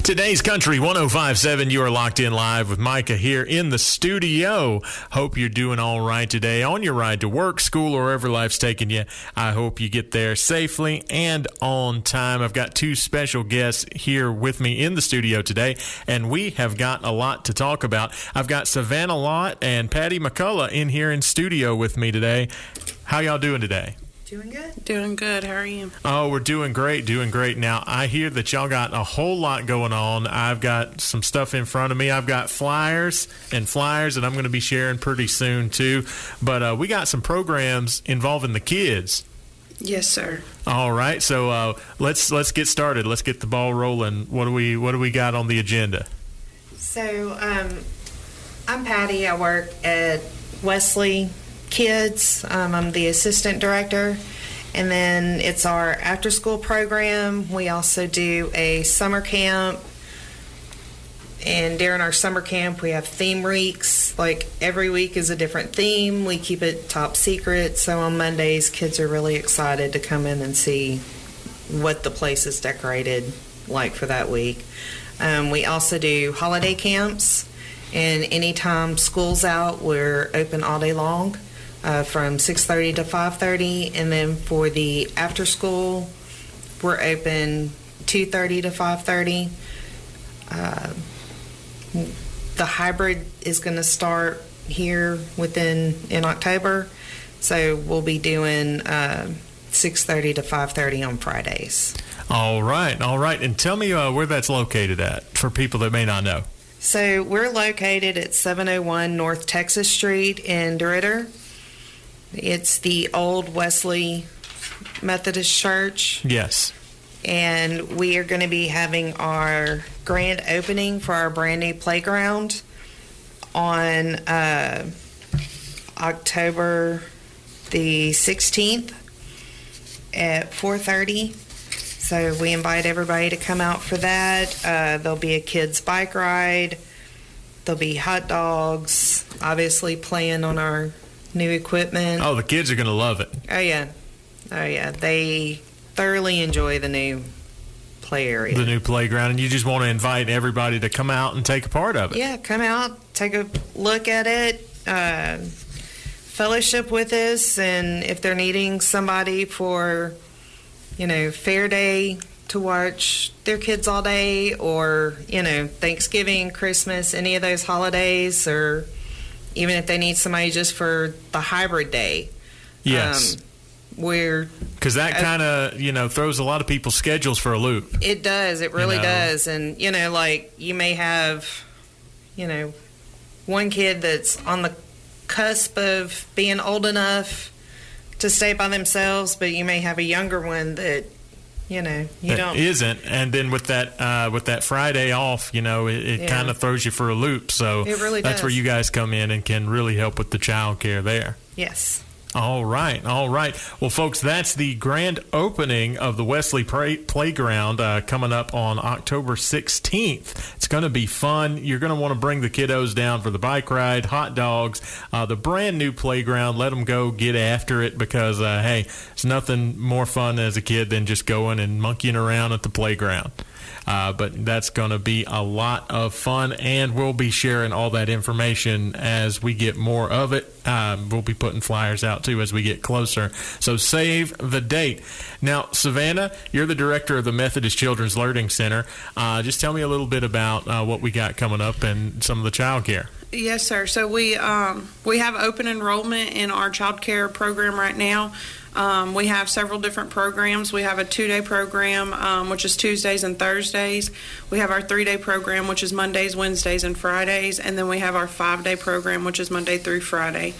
Today's Country 105.7, you are locked in live with Micah here in the studio. Hope you're doing all right today on your ride to work, school, or wherever life's taking you. I hope you get there safely and on time. I've got two special guests here with me in the studio today, and we have got a lot to talk about. I've got Savannah Lott and Patty McCullough in here in studio with me today. How y'all doing today? Doing good. Doing good. How are you? Oh, we're doing great, doing great. Now, I hear that y'all got a whole lot going on. I've got some stuff in front of me. I've got flyers that I'm going to be sharing pretty soon, too. But we got some programs involving the kids. Yes, sir. All right, so let's get started. Let's get the ball rolling. What do we got on the agenda? So, I'm Patty. I work at Wesley Kids. I'm the assistant director, and then it's our after school program. We also do a summer camp, and during our summer camp we have theme weeks. Like every week is a different theme. We keep it top secret, so on Mondays kids are really excited to come in and see what the place is decorated like for that week. We also do holiday camps, and anytime school's out we're open all day long. From 6:30 to 5:30, and then for the after school, we're open 2:30 to 5:30. The hybrid is going to start here in October, so we'll be doing 6:30 to 5:30 on Fridays. All right, and tell me where that's located at for people that may not know. So we're located at 701 North Texas Street in DeRidder. It's the old Wesley Methodist Church. Yes. And we are going to be having our grand opening for our brand new playground on October the 16th at 4:30. So we invite everybody to come out for that. There'll be a kids' bike ride. There'll be hot dogs, obviously playing on our new equipment. Oh, the kids are going to love it. Oh, yeah. They thoroughly enjoy the new play area. The new playground, and you just want to invite everybody to come out and take a part of it. Yeah, come out, take a look at it, fellowship with us, and if they're needing somebody for, fair day to watch their kids all day, or, Thanksgiving, Christmas, any of those holidays, or even if they need somebody just for the hybrid day. Yes. Because that kind of, throws a lot of people's schedules for a loop. It does. It really does. And, you may have, one kid that's on the cusp of being old enough to stay by themselves, but you may have a younger one that, don't. Isn't. And then with that Friday off, it kind of throws you for a loop. So it really that's does. where you guys come in and can really help with the child care there. Yes. All right. Well, folks, that's the grand opening of the Wesley Playground coming up on October 16th. It's going to be fun. You're going to want to bring the kiddos down for the bike ride, hot dogs, the brand new playground. Let them go get after it because, hey, it's nothing more fun as a kid than just going and monkeying around at the playground. But that's going to be a lot of fun, and we'll be sharing all that information as we get more of it. We'll be putting flyers out, too, as we get closer. So save the date. Now, Savannah, you're the director of the Methodist Children's Learning Center. Just tell me a little bit about what we got coming up and some of the child care. Yes, sir. So we have open enrollment in our child care program right now. We have several different programs. We have a 2-day program, which is Tuesdays and Thursdays. We have our 3-day program, which is Mondays, Wednesdays, and Fridays. And then we have our 5-day program, which is Monday through Friday.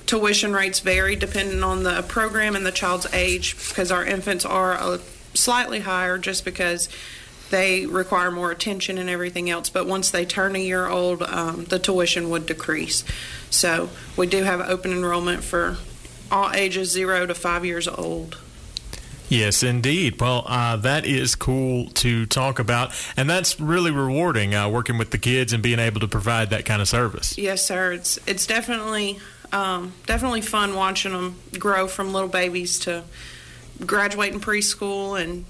Tuition rates vary depending on the program and the child's age, because our infants are slightly higher just because they require more attention and everything else. But once they turn a year old, the tuition would decrease. So we do have open enrollment for all ages 0 to 5 years old. Yes, indeed. Well, that is cool to talk about, and that's really rewarding, working with the kids and being able to provide that kind of service. Yes, sir. It's definitely fun watching them grow from little babies to graduating preschool and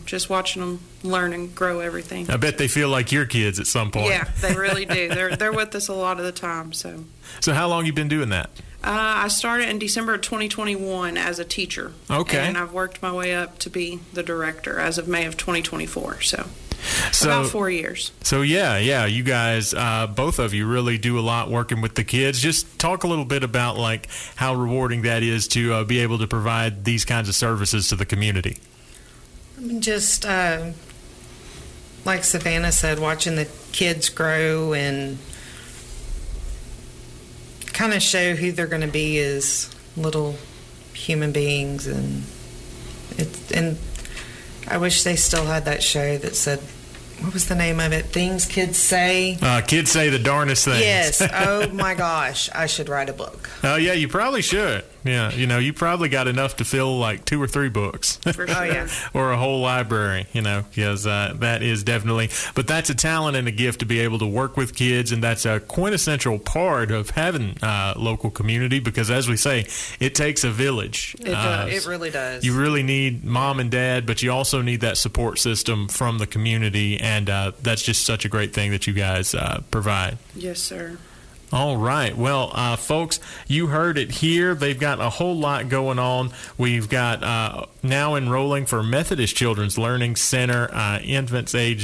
just watching them learn and grow everything. I bet they feel like your kids at some point. Yeah, they really do. They're with us a lot of the time. So how long you been doing that? I started in December of 2021 as a teacher. Okay. And I've worked my way up to be the director as of May of 2024. So about 4 years. So yeah, you guys, both of you really do a lot working with the kids. Just talk a little bit about like how rewarding that is to be able to provide these kinds of services to the community. I mean, just like Savannah said, watching the kids grow and kind of show who they're going to be as little human beings, and I wish they still had that show that said, what was the name of it? Things Kids Say. Kids say the darnest things. Yes. Oh my gosh, I should write a book. Oh yeah, you probably should. Yeah, you probably got enough to fill like 2 or 3 books. For sure. Oh yeah. Or a whole library, because that is definitely. But that's a talent and a gift to be able to work with kids, and that's a quintessential part of having local community. Because as we say, it takes a village. It does. It really does. You really need mom and dad, but you also need that support system from the community, and that's just such a great thing that you guys provide. Yes, sir. All right. Well, folks, you heard it here. They've got a whole lot going on. We've got now enrolling for Methodist Children's Learning Center, infants to age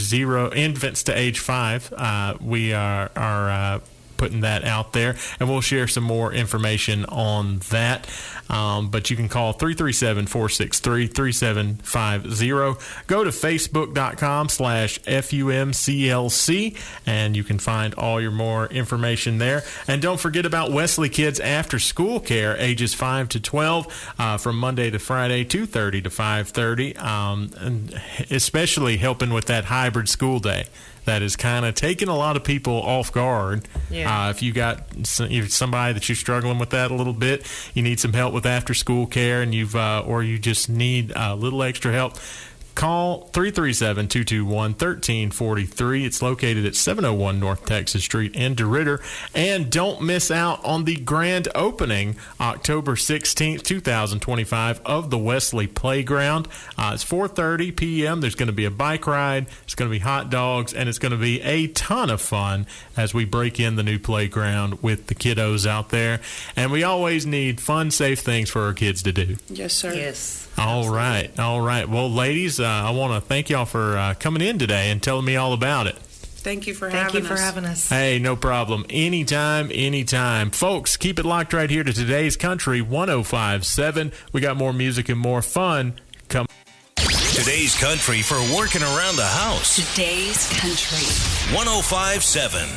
5. We are putting that out there, and we'll share some more information on that. But you can call 337-463-3750. Go to facebook.com/FUMCLC, and you can find all your more information there. And don't forget about Wesley Kids After School Care, ages 5 to 12, from Monday to Friday, 2:30 to 5:30, and especially helping with that hybrid school day. That is kind of taking a lot of people off guard. Yeah. If you got somebody that you're struggling with that a little bit, you need some help with after school care, and or you just need a little extra help, call 337-221-1343. It's located at 701 North Texas Street in DeRidder. And don't miss out on the grand opening October 16th, 2025 of the Wesley Playground. It's 4:30 p.m. There's going to be a bike ride. It's going to be hot dogs, and it's going to be a ton of fun as we break in the new playground with the kiddos out there. And we always need fun, safe things for our kids to do. Yes, sir. Yes. All right. Well, ladies, I want to thank y'all for coming in today and telling me all about it. Thank you for Thank having you for us. having us. Hey, no problem. Anytime. Folks, keep it locked right here to Today's Country 105.7. We got more music and more fun coming. Today's Country for working around the house. Today's Country 105.7.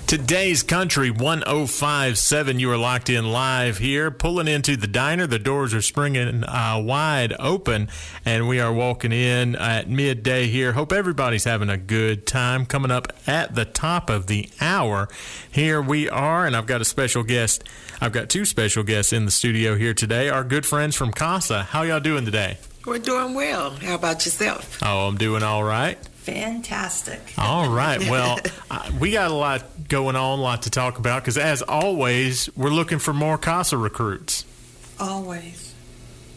Today's Country 105.7. You are locked in live here, pulling into the diner. The doors are springing wide open, and we are walking in at midday here. Hope everybody's having a good time. Coming up at the top of the hour, here we are, and I've got a special guest. I've got 2 special guests in the studio here today. Our good friends from CASA. How y'all doing today? We're doing well. How about yourself? Oh, I'm doing all right. Fantastic. All right. Well, we got a lot going on, a lot to talk about, because as always, we're looking for more CASA recruits. Always.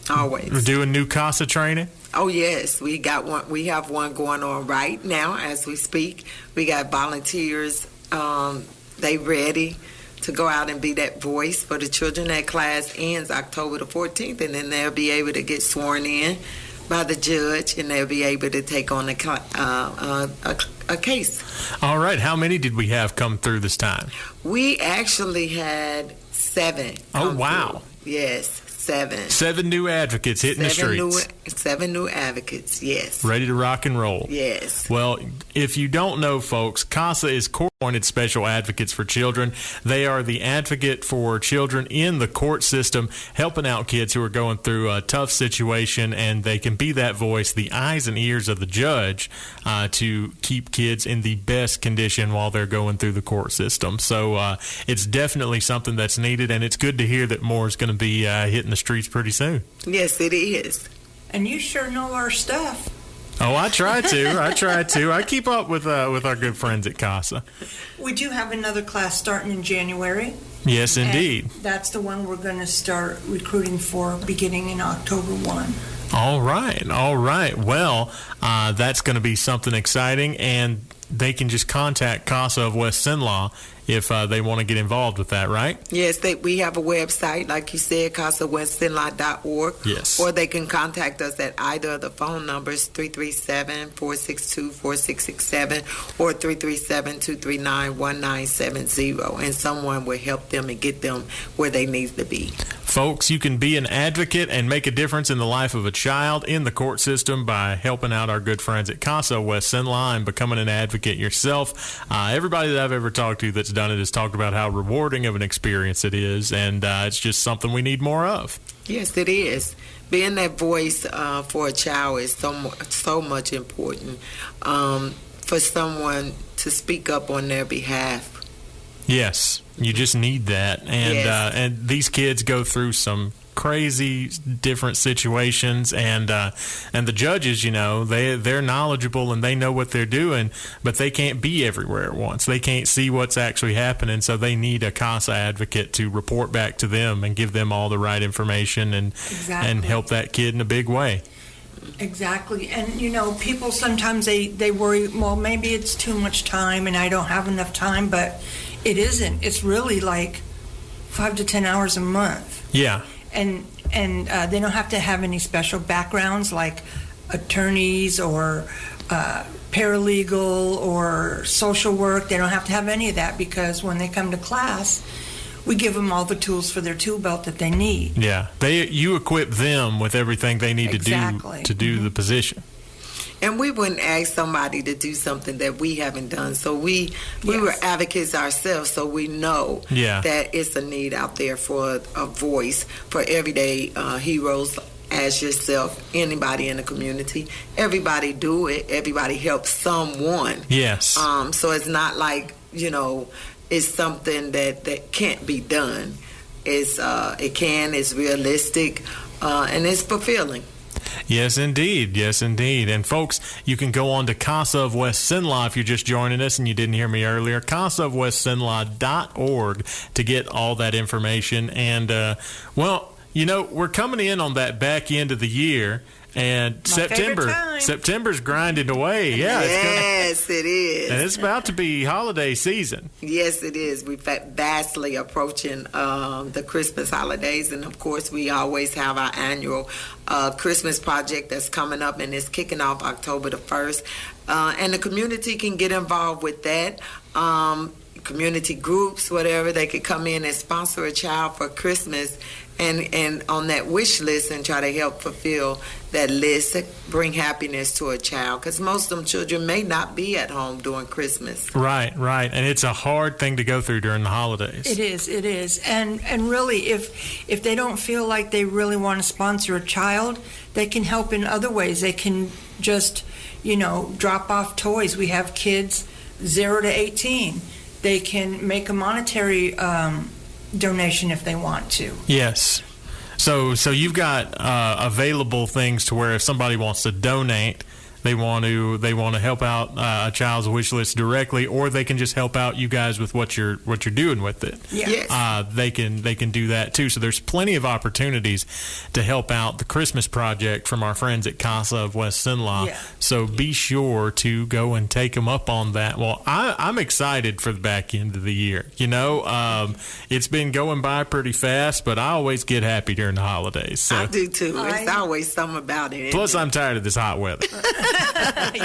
We're doing new CASA training. Oh yes, we got one. We have one going on right now as we speak. We got volunteers. They ready to go out and be that voice for the children. That class ends October the 14th, and then they'll be able to get sworn in by the judge, and they'll be able to take on a case. All right. How many did we have come through this time? We actually had 7. Oh, wow. Through. Yes, 7. 7 new advocates hitting the streets. 7 new advocates, yes. Ready to rock and roll. Yes. Well, if you don't know, folks, CASA is court-appointed special advocates for children. They are the advocate for children in the court system, helping out kids who are going through a tough situation, and they can be that voice, the eyes and ears of the judge, to keep kids in the best condition while they're going through the court system. So it's definitely something that's needed, and it's good to hear that more is going to be hitting the streets pretty soon. Yes, it is. And you sure know our stuff. Oh, I try to. I keep up with our good friends at CASA. We do have another class starting in January. Yes, indeed. And that's the one we're going to start recruiting for beginning in October 1. All right. Well, that's going to be something exciting, and they can just contact CASA of West CenLa if they want to get involved with that, right? Yes, we have a website, like you said, CASAWestCenLa.org. Yes. Or they can contact us at either of the phone numbers, 337-462-4667 or 337-239-1970, and someone will help them and get them where they need to be. Folks, you can be an advocate and make a difference in the life of a child in the court system by helping out our good friends at CASA West CenLa and becoming an advocate yourself. Everybody that I've ever talked to that's done it has talked about how rewarding of an experience it is, and it's just something we need more of. Yes, it is. Being that voice for a child is so much important for someone to speak up on their behalf. Yes, you just need that, and Yes. And these kids go through some crazy different situations, and the judges, they're knowledgeable and they know what they're doing, but they can't be everywhere at once. They can't see what's actually happening, so they need a CASA advocate to report back to them and give them all the right information and help that kid in a big way. Exactly. And, people sometimes they worry, well, maybe it's too much time and I don't have enough time, but it isn't. It's really like 5 to 10 hours a month. Yeah. And they don't have to have any special backgrounds like attorneys or paralegal or social work. They don't have to have any of that, because when they come to class, we give them all the tools for their tool belt that they need. Yeah. You equip them with everything they need Exactly. to do the position. And we wouldn't ask somebody to do something that we haven't done. So we were advocates ourselves, so we know that it's a need out there for a voice for everyday heroes as yourself, anybody in the community. Everybody do it. Everybody helps someone. Yes. So it's not like, it's something that can't be done. It's realistic, and it's fulfilling. Yes, indeed. And folks, you can go on to CASA of West CenLa if you're just joining us and you didn't hear me earlier, CASAofWestCenLa.org to get all that information. And, we're coming in on that back end of the year. And September's grinding away. Yeah, yes, it is. And it's about to be holiday season. Yes, it is. We're vastly approaching the Christmas holidays. And, of course, we always have our annual Christmas project that's coming up, and it's kicking off October the 1st. And the community can get involved with that. Community groups, whatever, they could come in and sponsor a child for Christmas and on that wish list and try to help fulfill that list, bring happiness to a child, because most of them children may not be at home during Christmas. Right. And it's a hard thing to go through during the holidays. It is. And really, if they don't feel like they really want to sponsor a child, they can help in other ways. They can just, drop off toys. We have kids 0 to 18. They can make a monetary donation if they want to. Yes. So you've got available things to where if somebody wants to donate, they want to help out a child's wish list directly, or they can just help out you guys with what you're doing with it. Yeah. Yes. They can do that too. So there's plenty of opportunities to help out the Christmas project from our friends at CASA of West CenLa. Yeah. So be sure to go and take them up on that. Well, I'm excited for the back end of the year. It's been going by pretty fast, but I always get happy during the holidays. So. I do too. It's always something about it. Plus, I'm tired of this hot weather.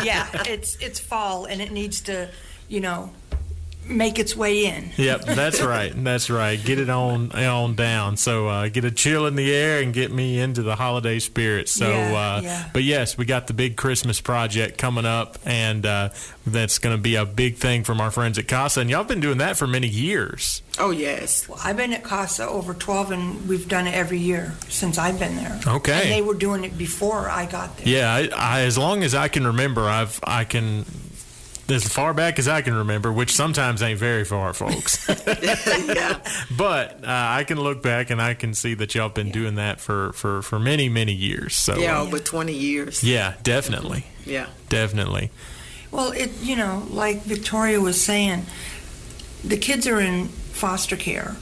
Yeah, it's fall and it needs to, make its way in. Yep, that's right. Get it on down. So get a chill in the air and get me into the holiday spirit. So, But yes, we got the big Christmas project coming up, and that's going to be a big thing from our friends at CASA. And y'all been doing that for many years. Oh, yes. Well, I've been at CASA over 12, and we've done it every year since I've been there. Okay. And they were doing it before I got there. Yeah, I as long as I can remember, I can. As far back as I can remember, which sometimes ain't very far, folks. Yeah. But I can look back and I can see that y'all been doing that for many, many years. So over 20 years. Yeah, definitely. Yeah. Definitely. Well, like Victoria was saying, the kids are in foster care,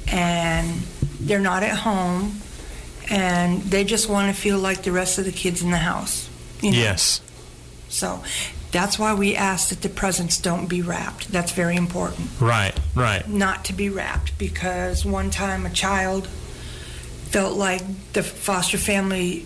and they're not at home, and they just want to feel like the rest of the kids in the house. Yes. So that's why we ask that the presents don't be wrapped. That's very important. Right. Not to be wrapped, because one time a child felt like the foster family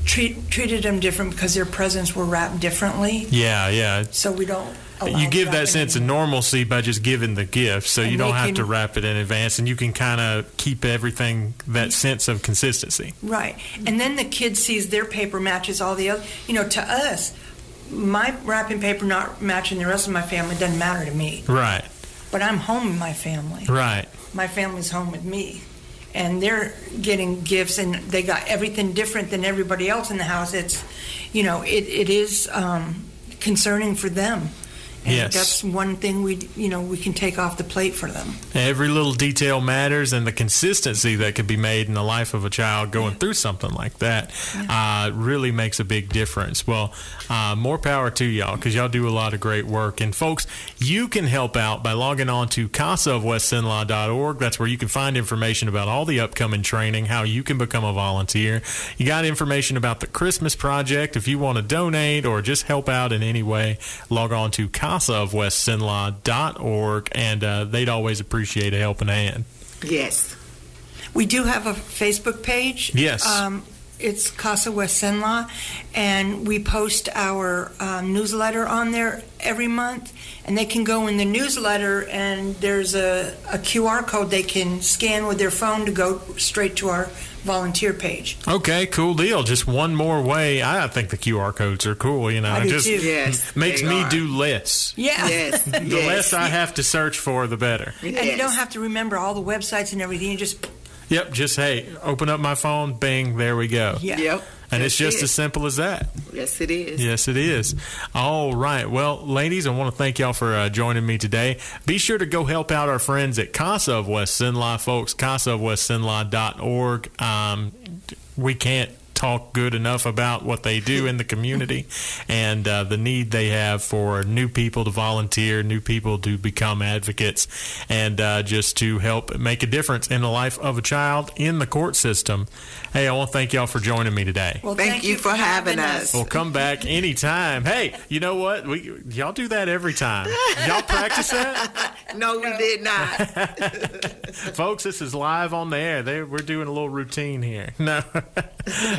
treated them different because their presents were wrapped differently. Yeah. So we don't allow You give that wrapping sense of anymore. normalcy by just giving the gift, so And you don't they have to can- wrap it in advance, and you can kind of keep everything, that sense of consistency. Right. And then the kid sees their paper matches all the other. To us, my wrapping paper not matching the rest of my family doesn't matter to me. Right. But I'm home with my family. Right. My family's home with me. And they're getting gifts, and they got everything different than everybody else in the house. It's, it is concerning for them. And Yes. that's one thing we can take off the plate for them. Every little detail matters, and the consistency that could be made in the life of a child going through something like that really makes a big difference. Well, more power to y'all, because y'all do a lot of great work. And folks, you can help out by logging on to CASA of West CenLa.org. That's where you can find information about all the upcoming training, how you can become a volunteer. You got information about the Christmas project. If you want to donate or just help out in any way, log on to CASA of West CenLa.org, and they'd always appreciate a helping hand. Yes. We do have a Facebook page. Yes. It's CASA West CenLa, and we post our newsletter on there every month. And they can go in the newsletter, and there's a QR code they can scan with their phone to go straight to our volunteer page. Okay, cool deal. Just one more way. I think the QR codes are cool. I It do just too. Yes. makes they me are. do less. Yeah. Yes. The less I have to search for, the better. And you don't have to remember all the websites and everything. You just, Yep, just, hey, open up my phone, bing, there we go. yeah. Yep. And it's That's just it. as simple as that. Yes, it is. Yes, it is. All right. Well, ladies, I want to thank y'all for joining me today. Be sure to go help out our friends at CASA of West CenLa, folks, CASA of West CenLa.org. We can't talk good enough about what they do in the community and the need they have for new people to volunteer, new people to become advocates, and just to help make a difference in the life of a child in the court system. Hey, I want to thank y'all for joining me today. Well, Thank you for having us. We'll come back anytime. Hey, you know what? Y'all do that every time. Y'all practice that? No, we did not. Folks, this is live on the air. We're doing a little routine here. No.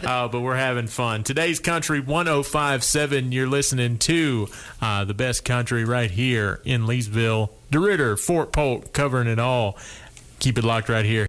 But we're having fun. Today's Country 105.7. You're listening to the best country right here in Leesville. DeRidder, Fort Polk, covering it all. Keep it locked right here.